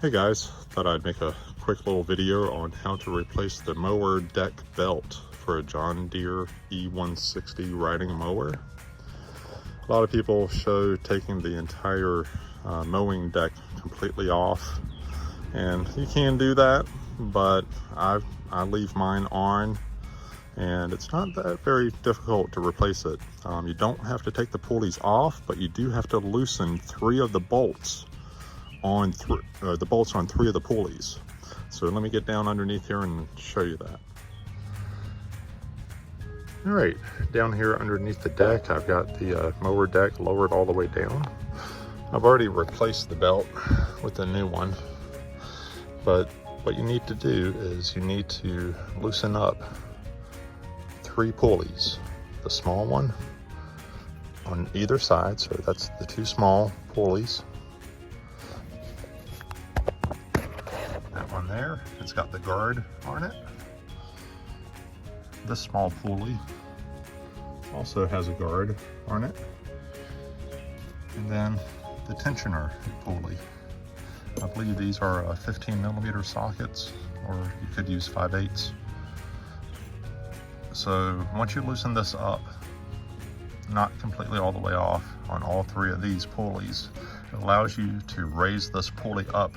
Hey guys, thought I'd make a quick little video on how to replace the mower deck belt for a John Deere E160 riding mower. A lot of people show taking the entire mowing deck completely off, and you can do that, but I leave mine on, and it's not that very difficult to replace it. You don't have to take the pulleys off, but you do have to loosen 3 of the bolts on the bolts on 3 of the pulleys. So let me get down underneath here and show you that. All right, down here underneath the deck, I've got the mower deck lowered all the way down. I've already replaced the belt with a new one, but what you need to do is you need to loosen up 3 pulleys. The small one on either side, so that's the 2 small pulleys. That one there, it's got the guard on it. This small pulley also has a guard on it. And then the tensioner pulley. I believe these are 15mm sockets, or you could use 5/8. So once you loosen this up, not completely all the way off on all 3 of these pulleys, it allows you to raise this pulley up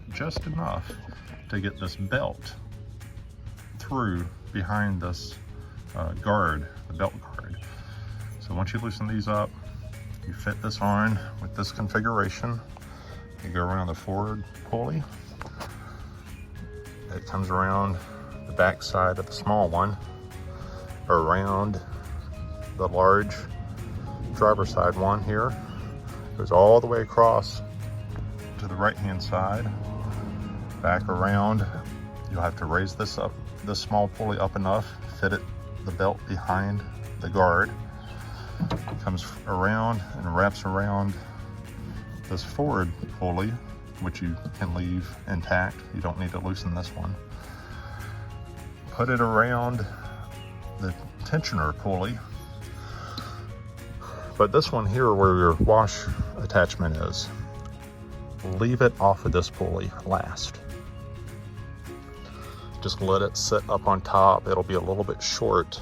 just enough to get this belt through behind this guard, the belt guard. So once you loosen these up, you fit this on with this configuration. You go around the forward pulley. It comes around the back side of the small one, around the large driver's side one here, goes all the way across to the right hand side, back around. You'll have to raise this up, this small pulley up enough, fit it, the belt behind the guard. It comes around and wraps around this forward pulley, which you can leave intact. You don't need to loosen this one. Put it around the tensioner pulley. But this one here where your wash attachment is, leave it off of this pulley last. Just let it sit up on top. It'll be a little bit short,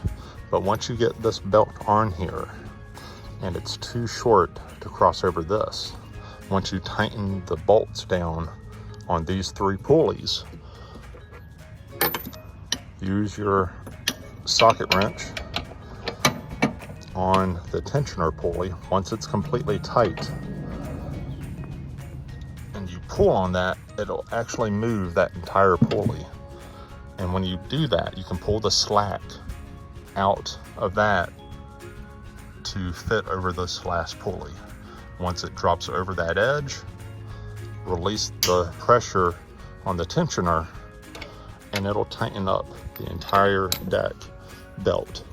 but once you get this belt on here, and it's too short to cross over this, once you tighten the bolts down on these 3 pulleys, use your socket wrench on the tensioner pulley. Once it's completely tight and you pull on that, it'll actually move that entire pulley. And when you do that, you can pull the slack out of that to fit over this last pulley. Once it drops over that edge, release the pressure on the tensioner and it'll tighten up the entire deck belt.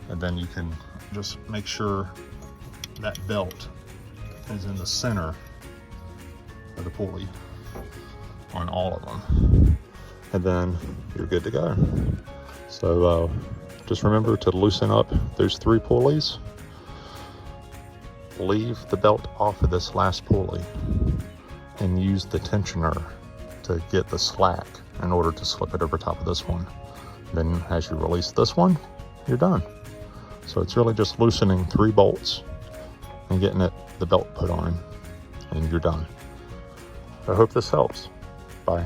And then you can just make sure that belt is in the center of the pulley on all of them. And then you're good to go. So just remember to loosen up those 3 pulleys. Leave the belt off of this last pulley and use the tensioner to get the slack in order to slip it over top of this one. Then as you release this one, you're done. So it's really just loosening 3 bolts and getting the belt put on, and you're done. I hope this helps. Bye.